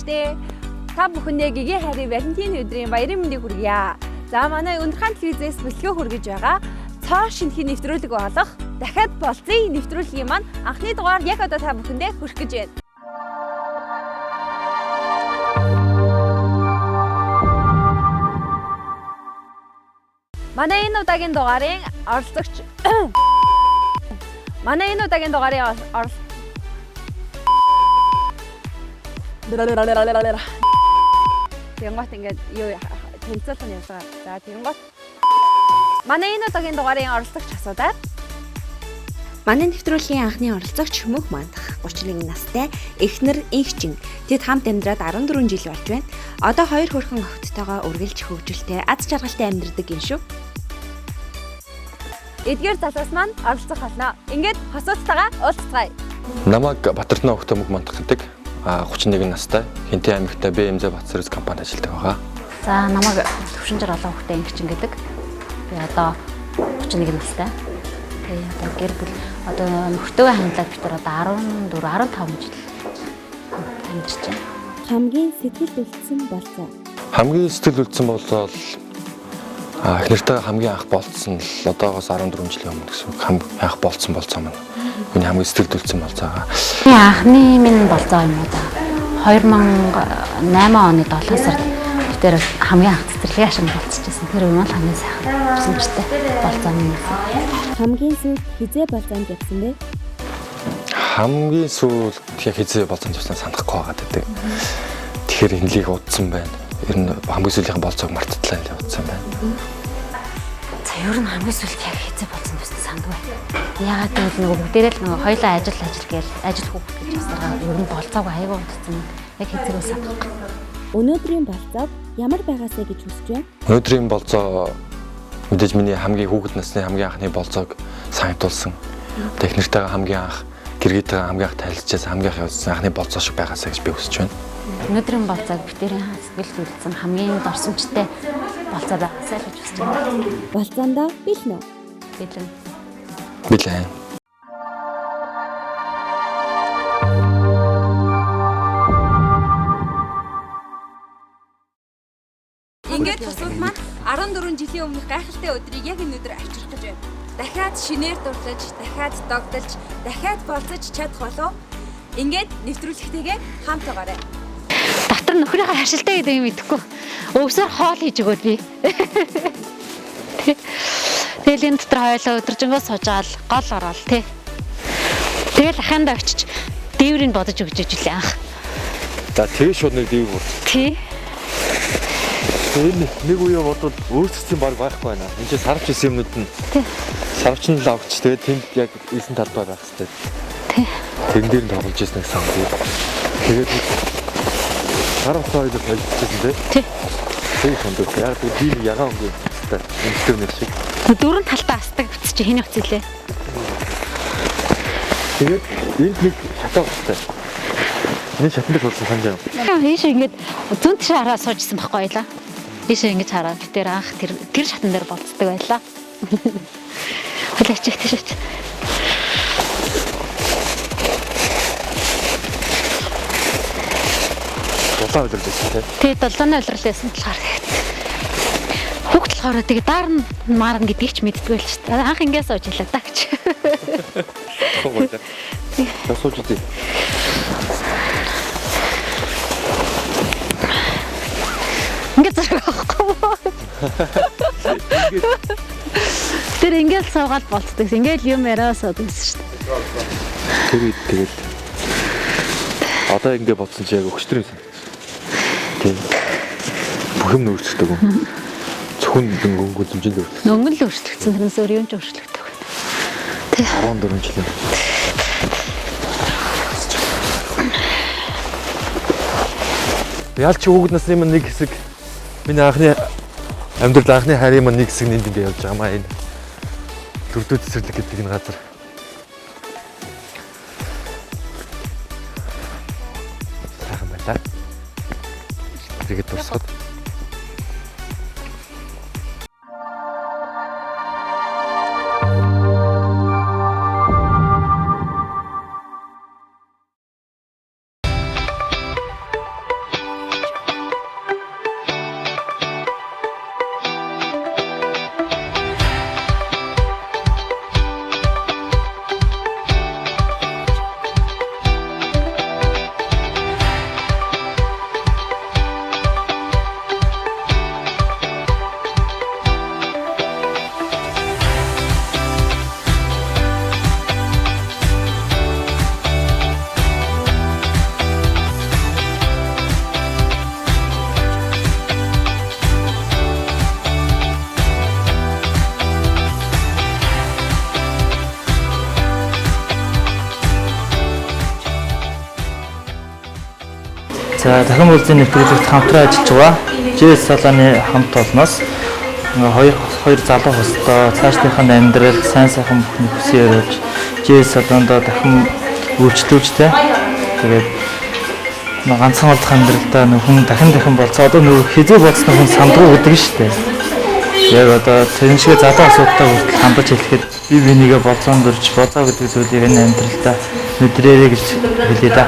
штэ. Та бүхэндээ Гэгээ хайрын Валентин өдрийн баярын мэндийг хүргье. За манай Өнөрхан телевизээс бэлтгэл хүргэж байгаа цоо шинэхэн нэвтрүүлэг болох дахиад болцсон нэвтрүүлгийн маань анхны дугаар яг одоо та бүхэндээ хүрэх гэж байна. Манай энэ удаагийн дугаарын оролцогч Тэнгот ингээд юу тэнцэлхэн явсаа. За тэнгот манай энэ удаагийн дугаарын оролцогч асуудаад манай нэвтрүүлгийн анхны оролцогч Мөнх Мандах 31 настай эхнэр инхчин. Тэд хамт амьдраад 14 жил болж байна. Одоо хоёр хөрхөн охидтойгоо үргэлж хөгжилтэй аз жаргалтай амьдардаг юм шүү. Эдгээр залуус маань оролцох болно. Ингээд хосууцтайгаа уулзцгаая. Намайг Батэрдэн охтой Мөнх Мандах гэдэг 31 настай Хинтээ аймагтай БМЗ Батсервис компанид ажилладаг байгаа. За намайг Төвшинжир олон хүүхдтэй инхчин гэдэг. Би одоо 31 настай. Тэгээ одоо гэр бүл одоо нөхөртөөгөө хандлаад бид одоо 14 15 жил амьдарч байна. Хамгийн сэтгэл үлдсэн болцоо. Хамгийн сэтгэл үлдсэн бол эхнэртэйгээ хамгийн анх болцсон л одоогоос 14 жилийн өмнө гэсэн үг. Анх болцсон болцоо маань. Миний хамгийн сэтгэл үлдсэн болцоога. Анхны минь болцоо юм уу да. 2008 оны 7 сард тэр хамгийн анх цэцэрлэгийн ашиг болцчихсан. Тэр үе маань хамгийн сайхан өсөмжтэй болцоо минь. Хамгийн сүүлд хизээ болцоонд явсан бэ? Хамгийн сүүлд хизээ болцоонд явсан санахгүй байгаа гэдэг. Тэгэхээр энэлийг удсан байна. Ер нь хамгийн сүүлийнхэн болцоог марттлаа л явуулсан байна. За ер нь хамгийн сүүлд яг хизээ болцсон байсан сандгүй. Яагаад гэвэл нөгөө бүгдээрээ л нөгөө хоёлаа ажил гээл ажил хүүхэд гэж басараа ер нь болцоог аягаа удсан. Яг хизээгөө санахгүй. Өнөөдрийн болцоог ямар байгаасаа гэж хүсэж байна? Өнөөдрийн болцоо мэдээж миний хамгийн хүүхэд насны хамгийн анхны болцоог санагдуулсан. Технэртэйгээ хамгийн анх гэргийтэйгээ хамгийн анх танилцчихсан хамгийн анх явуулсан анхны болцоо шиг байгаасаа гэж би хүсэж байна. Өнөөдрийн болцоог битэрийн сэтгэл хөдлөсөн хамгийн дорсомжтой болцоо байгаасаа л гэж хүсэж байна. Болцоондоо бэлэн үү? Бэлэн. Бэлэн. ингээд тусууд маань 14 жилийн өмнөх гайхалтай өдрийг яг энэ өдөр авчрах гэж байна. Дахиад шинээр дурлаж, дахиад догдолж, дахиад болцож чадах болов. Ингээд нэвтрүүлэгтэйгээ хамт байгаарай. Дотор нөхрийнхөө харшилтай гэдэг юм идэхгүй. Өвсөөр хоол хийж өгөөд би. Тэгэл энэ дотор хойлоо өдөржингөө суужаал, гол ороод тий. Тэгэл ахандаа очиж дээврийг бодож өгч ижлээ анх. За тэгээ шууд нэг дээвэр бод. Тий. Энэ нэг үе бодвол өөрсдсөн баг байхгүй байна. Энд чинь сарвч исэн юмнууд нь. Тий. Сарвч нь л авч тэгээд тэнд яг элсэн талбай байх хэрэгтэй. Тий. Тэн дээр нь тоглож ирсэн гэсэн үг. Тэгээд сарвч хоёул ажиллажсэн тий. Тий. Тэг хондоо яг би ягаан өнгө энэ нэг шиг. Дөрөв талтаа астдаг бич чи хэний уцэлээ. Тэгээд энд нэг шатаа багтай. Энэ шатанд болсон санаж байна. Ийш ингээд зүүн тийш хараа суужсэн байхгүй байлаа. Ийш ингэж хараад тэр анх тэр шатан дээр болцдог байлаа. Хөлөөч тийш. Долоо өдрлөөсөн тий. Тэгээ долооны өдрлөөсөн болохоор хүүхд болохоор тэгээ даарн маарн гэдгийг ч мэддгүй л шүү дээ. Анх ингээс сууж илаа та гэж. Тасууж дээ. Ингээд зэрэг авахгүй. Тэр ингээд суугаад болцдог. Ингээд юм яриа суудаг шүү дээ. Тэгээд одоо ингээд болцсон чи яг өгчтөр юм санагдаж. Тийм. Бүх юм өөрчлөгдөг юм. Зөвхөн өнгө зэмжил өөрчлөгдөв. Өнгө л өөрчлөгдсөн. Тэрнээс өөр юм ч өөрчлөгдөв. Тэг. 14 жил. Яалч хүүхэд насны маань нэг хэсэг миний анхны амьдрал анхны хайрын маань нэг хэсэг нэнд ингээд явж байгаа маа энэ. Төрдөө цэцэрлэг гэдэг энэ газар. Сайхан байлаа. Тэгээд дуусгаад. За дахин улсын нэвтрүүлэгт хамтран ажиллаж байгаа. JS салааны хамт олноос хоёр залуу хостоо цаашдынхаа амьдрал сайн сайхан бүхний хүсээ өрөөж JS салаандаа дахин үйлчлүүлжтэй. Тэгээд ганцхан олдох амьдралдаа хүн дахин болцоо одоо нөгөө хизээ бодсон хүн сандгүй гэдэг шүү дээ. Яг одоо тэр шиг залуу асуудалтай хүртэл хандаж хэлэхэд би бинийгээ болцоонд өрж болоо гэдэг зүйлийг энэ амьдралдаа мэдрээрэй гэж хэлээ да.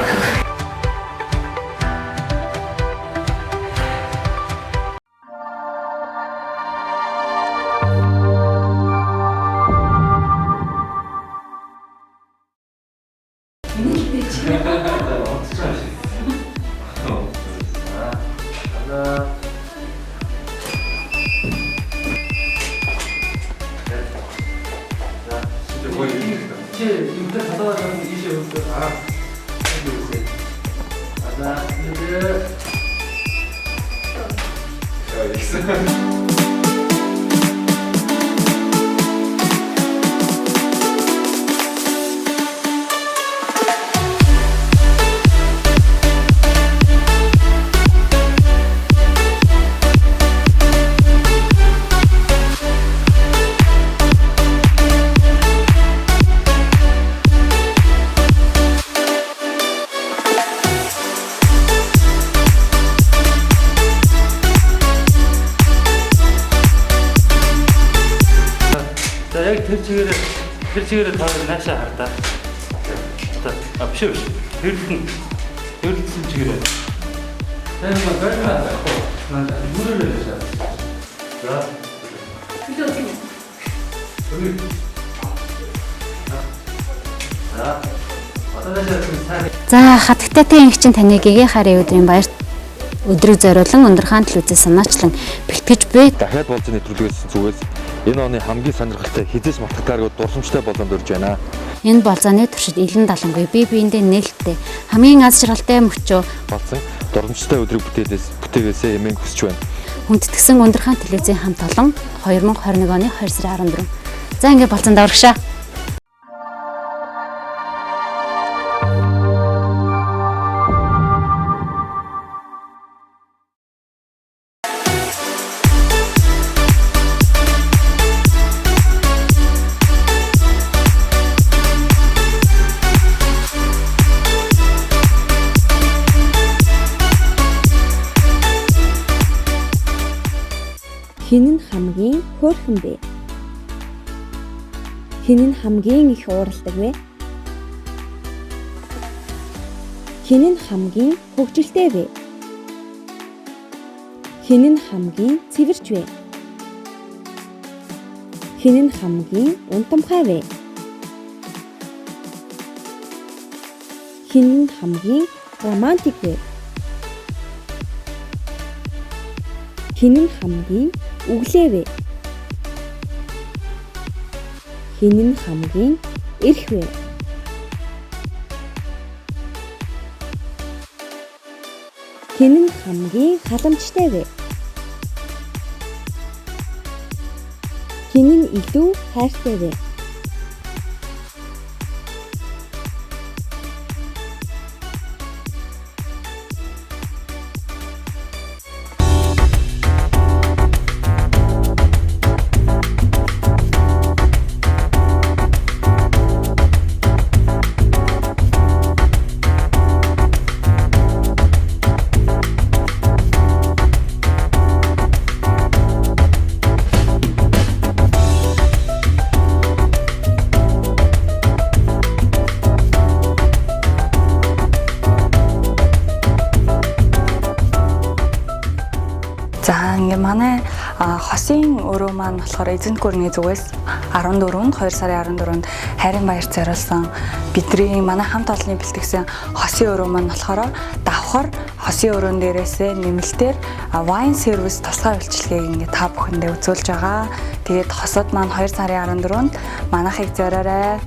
Тэр чигээрээ таа наашаа хардаа. Одоо биш. Хэвлэлсэн чигээрээ. Сайн ба байна. Нүрэлээ шаа. За. За хатагтайтай ингчин таны гэгээ харийн өдрийн баяр өдрийг зориулан Ундрахаан телевизээс санаачлан бэлтгэж буй. Дахиад болж нэвтрүүлгээс зүгээс энэ оны хамгийн сонирхолтой хизээс мартагдааргүй дурсамжтай болонд урьж байна. Энэ болзооны туршид Илэн Далангүй бие биендээ нээлттэй хамгийн аз жаргалтай мөчөө Болсон дурсамжтай өдрийг бүтээгээсээ эмээн хүсэж байна. хүндэтгсэн Ундрахаан телевизийн хамт олон 2021 оны 2 сарын 14. За ингэ болцсон даврагшаа. Хэн нь хамгийн хөөрхөн бэ? Хэн нь хамгийн их уурладаг вэ? Хэн нь хамгийн хөгжилтэй вэ? Хэн нь хамгийн цэвэрч вэ? Хэн нь хамгийн унтамхай вэ? Хэн нь хамгийн романтик вэ? Хэн нь хамгийн үглээ вэ? Хэн нь хамгийн эрх вэ? Хэн нь хамгийн халамжтай вэ? Хэн нь илүү хайртай вэ? За ингээ манай хосын өрөө маань болохоор эзэнт гүрний зүгээс 14-нд 2 сарын 14-нд хайрын баяр зориулсан бидний манай хамт олонны бэлтгэсэн хосын өрөө маань болохоор давхар хосын өрөөн дээрээсээ нэмэлтээр wine service тусгай үйлчилгээг ингээ та бүхэндээ үзүүлж байгаа. Тэгээд хосод маань 2 сарын 14-нд манайхыг зориорой.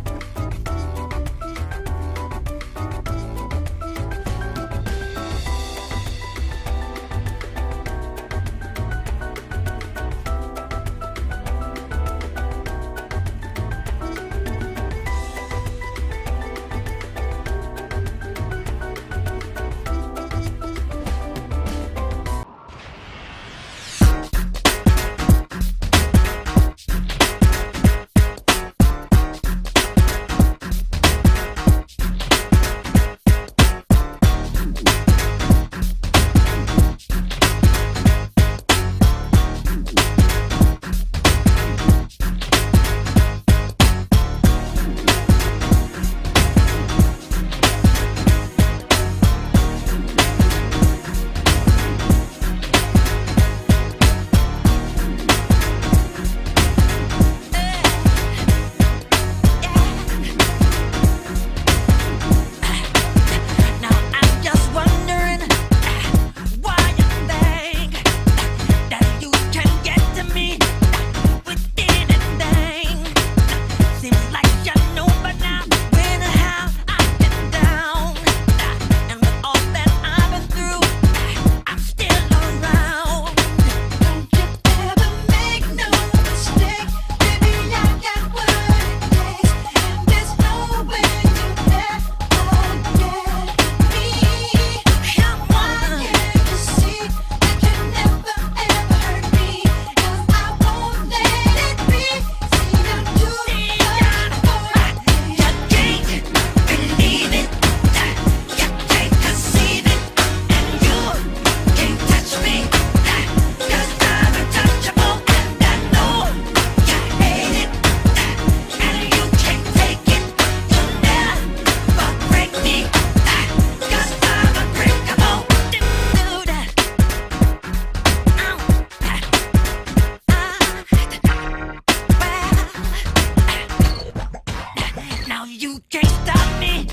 You can't stop me,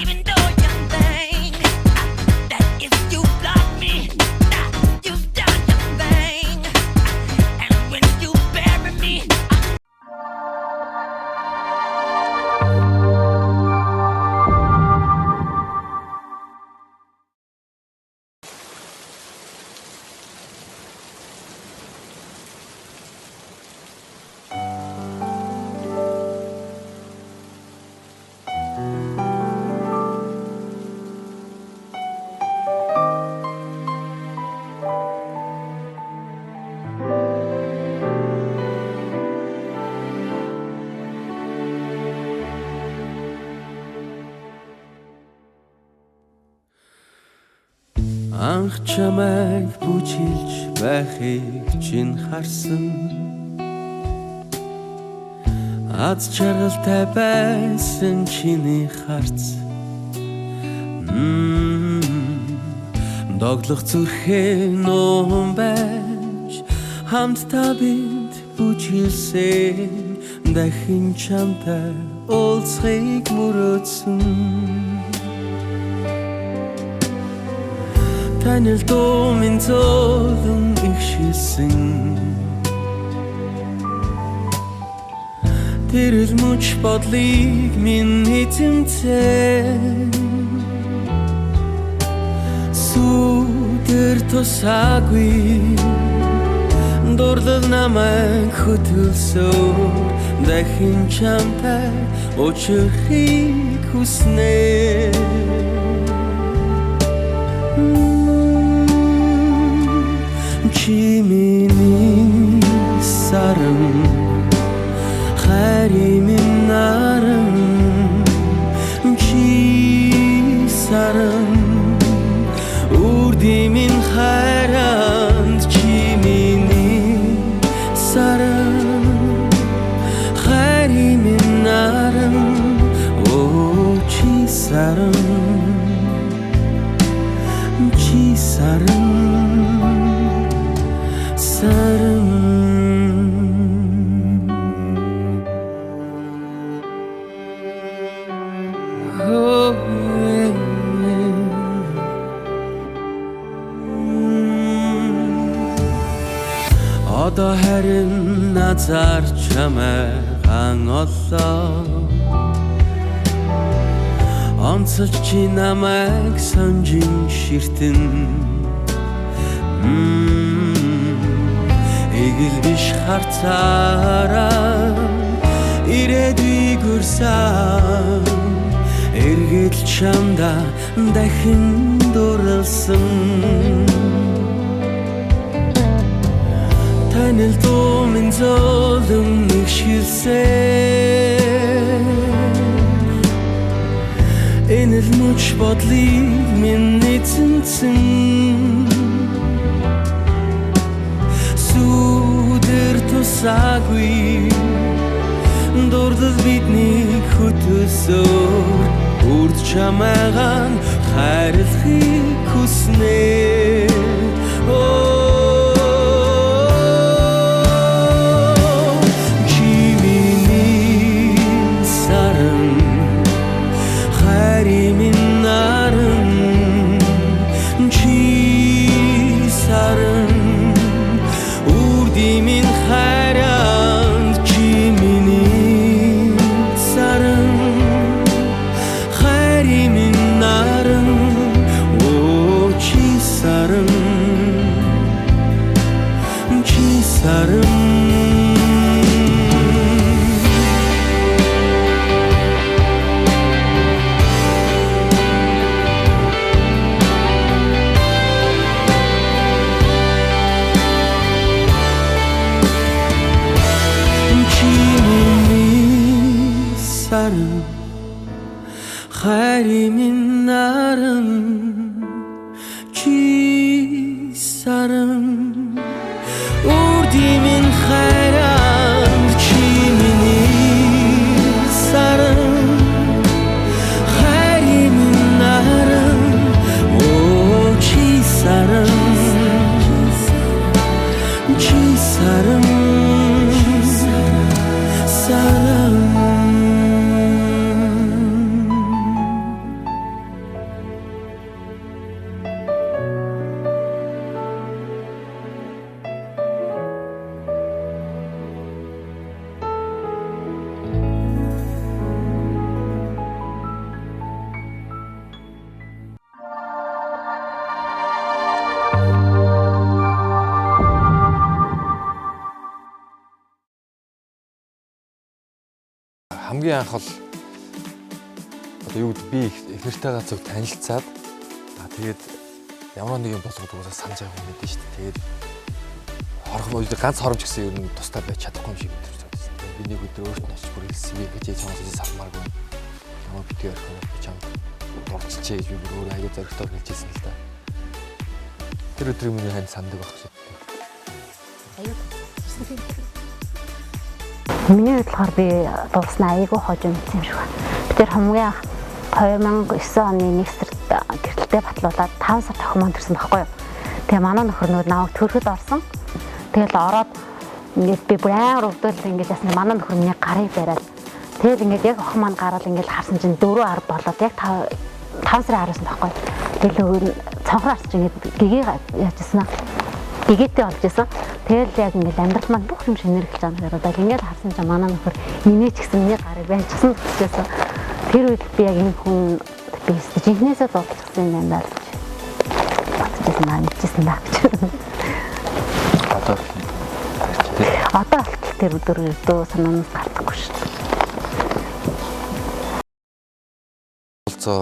even though you think that if you block me, you've done your thing. And when you bury me, Анх чамайг бүжиглж байхыг чинь харсан. Аз чаргалтай байсан чиний харц. Доглох зүрхээ нуун байж хамтдаа бид бүжиглсэн. Дахин чамтай уулзахыг мөрөөдсөн. Танил дуу минь зөөлөн ихшилсэн. Тэрэл мөч бодлыг минь эзэмцэн. Сүдэр тусаагүй дурлал намайг хөтөлсөөр дахин чамтай учрахыг хүснэ. Чи миний саран хайрын минь наран. Чи саран үрдийн минь хайранд. Чи миний саран хайрын минь наран. Оо чи саран, чи саран, саран. Одоо харин назар чамайг оллоо. Онцолж чи намайг санжин ширтэн. Эгэл биш харцаараа ирээдүйг хүрсэн. Эргэл чамда дахин дурлсан. Танил дуу минь зөөлөн ихшилсэн. Энэл мөч бодлыг минь эзэмцэн. Сүдэр тусаагүй дурлал биднийг хөтөлсөөр үрд чамайгаан хайрлахыг хүснэ. хайрын минь наран чи саран үрдийн минь хайран чи миний саран хайрын минь наран оо чи саран чи саран саран хамгийн анх бол одоо юу гэдэг би их нэртэйгээ зөв танилцаад тэгээд ямар нэг юм болгоод угаасаа санаж байгаа юм мэдэн шүү дээ. Тэгээд хорхоо ганц хоромж гэсэн юм тустай байж чадахгүй юм шиг мэдэрч байсан. Тэгээд би нэг өдөр өөртөө очиж бүр хэлсэн гэж чамаас салмааргүй. Ямар битгий орхоо би чамд дурдчихъя гэж би бүр өөр аяга зоригтойгоор хэлжсэн л да. Тэр өдрийн миний хань сандаг байх шиг. Миний бодлохоор би дууснаа айгүй хожим юм шиг байна. Би тэр хамгийн 2009 оны 1 сард гэртэлтэй батлуулаад 5 сар тохиомонд төрсөн байхгүй юу. Тэгээ манай нөхөр нөгөө намайг төрөхөд орсон. Тэгэл ороод ингээд би бүр амар өвдөл ингээд ясна манай нөхөр миний гарыг бариад тэгэл ингээд яг охин маань гараад ингээд харсан чинь 4-10 болоод яг 5 сарын харуулсан байхгүй юу. Тэгэл цонхроо арч ингээд гэгээ яажсэн аа. Гэгээтэй болж исэн. Тэгэл яг ингээд амьдрал маань бүх юм шинэрхэлж байгаа юм байна. Ингээд харсан чинь манай нөхөр инээч гэсэн миний гарыг барьчихсан гэжсэн. Тэр үед би яг энэ хүн би жинхнээсээ дуудчихсан юм байна л гэж бодчихсан маань мэдчихсэн даа гэж. Одоо болтол тэр өдөр өдөө санаанаас гардаггүй шүү дээ. Болцоо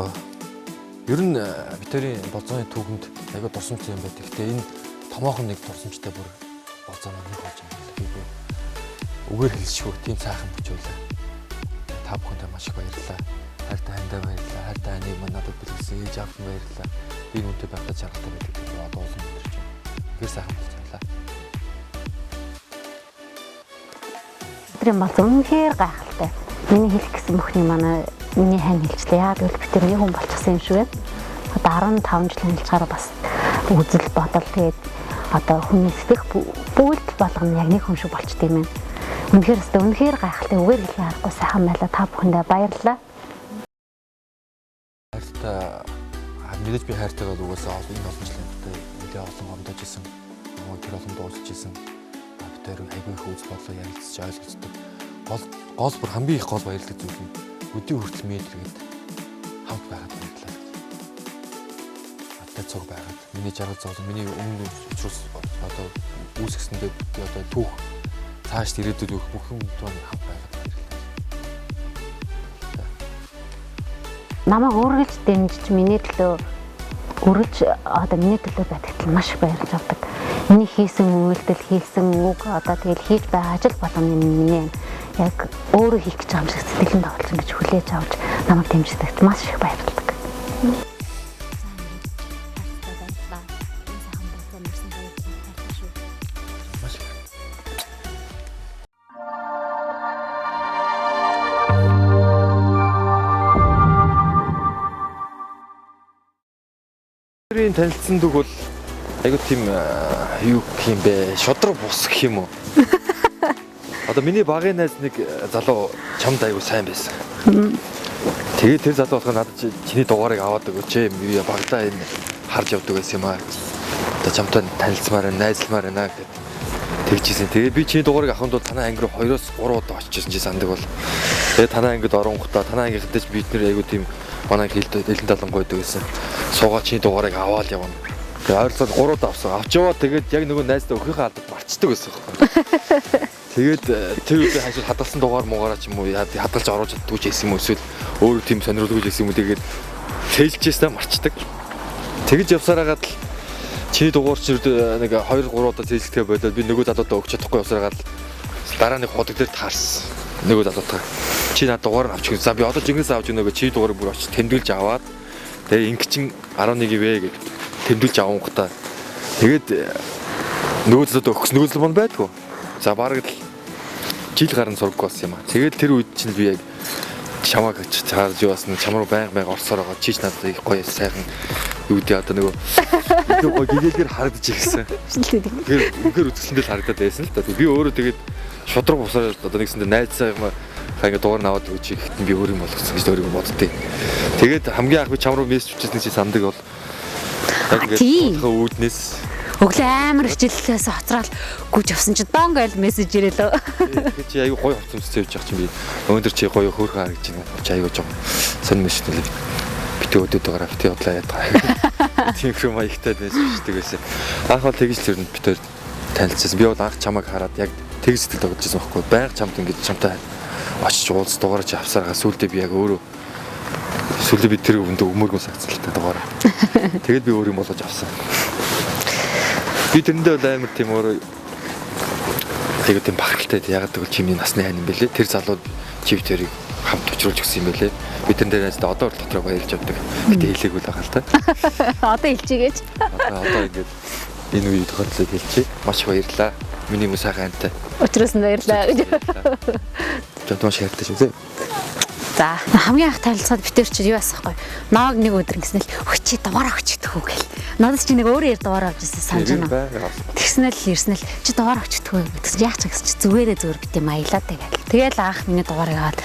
ер нь битэрийн болцооны түүхэнд аяга дурсамжтай юм байдаг. Гэхдээ энэ томоохон нэг дурсамжтай бүр болцооны нэг болж байгаа юм. Би үгээр хэлшгүй тийм сайхан бүж байлаа. Та бүхэндээ маш их баярлалаа. Хайртай хандаа баярлалаа. Хайртай аныг маань надад бэлгэлсэн ээж аав нь баярлалаа. Би нүнтэй байхдаа жаргалтай байдаг гэдэг одоо олон мэдэрч байна. Үнэхээр сайхан болцоолаа. Тэр бол үнэхээр гайхалтай. Миний хэлэх гэсэн бүхний манай миний хань хэлжлээ. Яа гэвэл би тэр нэг хүн болчихсон юм шиг байна. Одоо 15 жил хэлжгаараа бас үзэл бодол тэгээд одоо хүний сэтгэх бүгд болгоно яг нэг хүн шиг болчтой юм байна. Үнэхээр гайхалтай үгээр хэлэх аргагүй сайхан байлаа. Та бүхэндээ баярлалаа. Хайртай мэдээж би хайртай бол угаасаа энэ олон жилийн туршид нэлээ олон гомдож исэн. Нөгөө тэр олон дуусч исэн. Тэр айгүй их үз бодлоо ярилцж ойлгоцдог. Гол бүр хамгийн их гол баярлах зүйл нь өдний хүртэл мэдэргээд хамт байгаад баярлалаа. Аттай цог байгаад миний жаргал зовлон миний өмнө учраас одоо үүсгэсэндээ одоо түүх цааш ирээдүйд өгөх бүх юм хамт байгаад баярлалаа. Намайг үргэлж дэмжиж миний төлөө үргэлж одоо миний төлөө байдагт маш их баярлж авдаг. Миний хийсэн үйлдэл хийсэн үг одоо тэгэл хийж байгаа ажил болгоны миний яг өөрөө хийх гэж байгаа юм шиг сэтгэлд тоглож ингэж хүлээж авч намайг дэмждэгт маш их баярлалаа. Тэрийн танилцсан үг бол айгуу тийм юу гэх юм бэ? Шодрог бус гэх юм уу? Одоо миний багын найз нэг залуу чамд айгуу сайн байсан. Тэгээд тэр залуу болохоор надад чиний дугаарыг аваад өгөөч. Би багтаа энэ харж явдаг байсан юм аа. Одоо чамтай танилцмаар, найзалмаар байна гэд тэгжсэн. Тэгээд би чиний дугаарыг авахын тулд танай анги руу 2-3 удаа очижсэн чи сандаг бол. Тэгээд танай ангид оронгохдоо танай ангийнхтай ч бид нэр айгуу тийм манай хэлэн талан гойдог байсан. Суугаа чиний дугаарыг аваад явна. Тэгээд ойролцоогоор 3 удаа авсан. Авч яваад тэгээд яг нөгөө найздаа өгөхөө алдаад марцдаг байсан байхгүй. Тэгээд тэр үедээ хашил хадгалсан дугаар муугаараа ч юм уу хадгалж оруулж чаддгүй ч гэсэн юм эсвэл өөр тийм сонирхолгүй ч гэсэн юм уу тэгээд тэлжжээсээ марцдаг. Тэгж явсараагаад л чиний дугаар ч нэг 2-3 удаа тэлжлэхээ болоод би нөгөө залуудаа өгч чадахгүй явсараагаад дараа нэг ходог дээр таарсан. Нөгөө залуудаа чи над дугаар авч гин. За би одоо жигнэс авч өгнөгөө чи дугаарыг бүр очиж тэмдэглэж аваад тэгээд инг чин 11 вэ гэж тэмдэглэж авангуудаа тэгээд нөгөө залуудаа өгсөн нөгөө залуу мань байдгүй. За бараг л жил гарan сургаггүй болсон юм аа. Тэгээд тэр үед чинь би яг чамааг чаарж явсан чам руу байнга орсоор байгаа. Чич надад их гоё сайхан юу гэдэг одоо нөгөө гоё гэгээлгээр харагдаж ирсэн. Тэгэхээр үзэсгэлэнтэй харагдаад байсан л да. Би өөрөө тэгээд шудраг бусаар одоо нэгсэндээ найзсаа юм ингээ дугаар наваад өгч ихэхэд би өөр юм болгосон гэж өөрийгөө боддتي. Тэгээд хамгийн анх би чам руу мессеж бичсэн чи сандаг бол яг ингээ үүднээс Өглөө амар хичээлээс хоцроод гүйж авсан чи донго айл мессеж ирээлөө. Тэгээд чи аягүй гоё хувцас цэвж явах чинь би өндөр чи гоё хөөрхөн харагдаж байна. Чи аягүй жоо сонь мессеж нэлээ. Битээ өдөөд байгаа битээ бодлоо яадаг. Тийм юм маягтай мессежтэй байсан. Анх бол тэгж л өрнөд битээ танилцсан. Би бол анх чамайг хараад яг тэг сэтгэл тогтчихсан байхгүй. Байнга чамд ингэж чамтай очиж уулз дугаарч авсараа сүулдэ би яг өөрөө сүулдэ би тэр өвөндө өмөргөн сагцлалтай дугаараа. Тэгээд би өөр юм болгож авсан. Би тэрэндээ бол амар тийм өөрөө тэгээд тийм бахархалтай ягаад гэвэл чимний насны хань юм бэлээ. Тэр залууд чивтэрийг хамт учруулж өгсөн юм бэлээ. Би тэр дээрээс одоо дотроо баярлж авдаг. Гэтэ хэлээгүй л байгаа л та. Одоо хэлчихгээч. Одоо ингээд энэ үеийг тохиолдлыг хэлчихье. Маш баярлалаа. Миний муу сайхан антай. Учраас нь баярлаа гэж. Жодон шаардаж үү? За хамгийн анх танилцаад битэр чи юу асахгүй. Нааг нэг өдөр ингэснэл чи дугаараа өчтгөө гэл. Надад чи нэг өөрөө дугаараа авчихсан санаж байна. Тэгснэл ирснэл чи дугаараа өчтгөө гэсэн яах ч гэсэн чи зүгээр бит юм аялаа тэгэл. Тэгэл анх миний дугаарыг аваад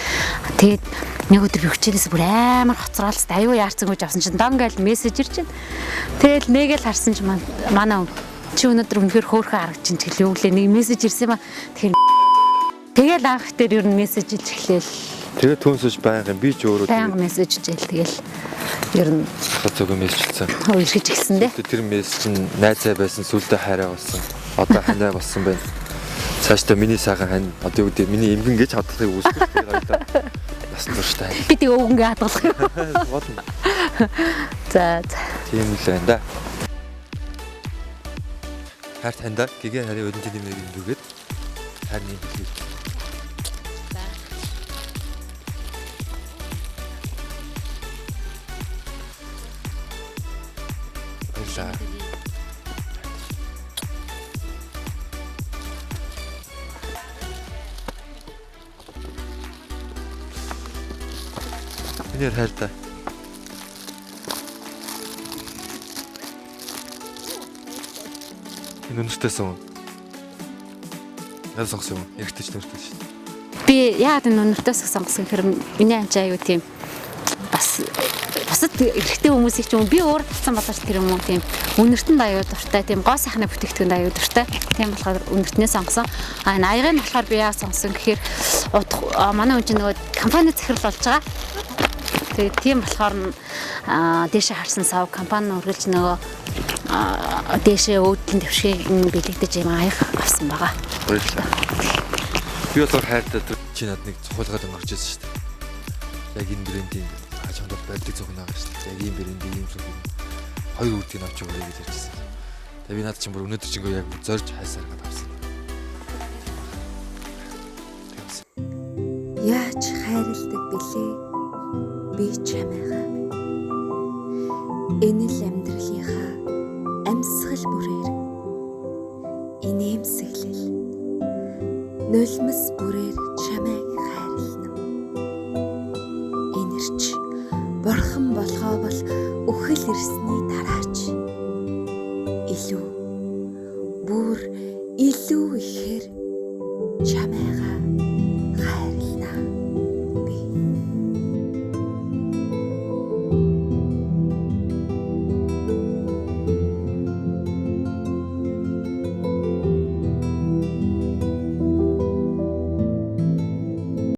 тэгээд нэг өдөр би хүчээрээс бүр амар хоцроолс аюу яарсан гэж авсан чинь дам гээл мессеж ирж байна. Тэгэл нэгээл харсан чинь манай чи өнөөдөр үнэхээр хөөрхөн харагч чинь тэгэл юу гэлээ нэг мессеж ирсэн ба тэгэл анх дээр ер нь мессеж иж эхлээл. Тэгээ түнсэж байнгын би ч өөрөө баян мессеж ижэл тэгэл ер нь цогцог мессежлсэн. ирж эхэлсэн дээ. Тэр мессеж нь найзаа байсан сүлдээ хайраа болсон. Одоо ханаа болсон байна. Цаашдаа миний сайхан хань одоо юу гэдэг миний эмгэн гэж хадгалахыг үүсэж байгаа. Насан турштай. Би тэг өвгөнгөө хадгалах юм. Болно. За. Тийм л байна да. Хайр таньда гэгээ харин өдөн тийм нэг юм дүгээд харин юм хэлээ. Баярлалаа. Энээр хайртай. Энэ өнөртэйсэн. Яа сонгосон юм? Эргэжтэй ч нэртэй шүү. Би яагаад энэ өнөртөөс сонгосон гэхээр миний анчаа юу тийм бас бусад эрэгтэй хүмүүсийг ч юм би өөр талсан болооч тэр юм уу тийм өнөртөнд аюу дуртай тийм гоо сайхны бүтээгдэхүүнд аюу дуртай. Тийм болохоор өнөртнээ сонгосон. А энэ аягын болохоор би яа сонгосон гэхээр манай хүн чинь нөгөө компани захирал болж байгаа. Тэгээд тийм болохоор дээшээ харсан сав компани үргэлж нөгөө дээшээ өөдлийн төвшгийг бэлэгдэж юм аяг авсан байгаа. Баярлалаа. Би бол хайртай чи над нэг цохолгоод өнгөрч ирсэн шүү дээ. Яг энэ брендийн хажууд барьдаг зөвхөн байгаа шүү дээ. Яг ийм брендийн ийм зөвхөн хоёр үрдийг авч өгөөрэй гэж ярьжсэн. Тэгээ би над чинь бүр өнөөдөр чинь яг зорж хайсаар гад авсан. Яаж хайрладаг бэлээ? Би чамайгаа. Энэ л амьдралынхаа амьсгал бүрээр инээмсэглэл нулимс бүрээр чамайг хайрлана. Энэрч бурхан болохоо бол үхэл ирсний дараа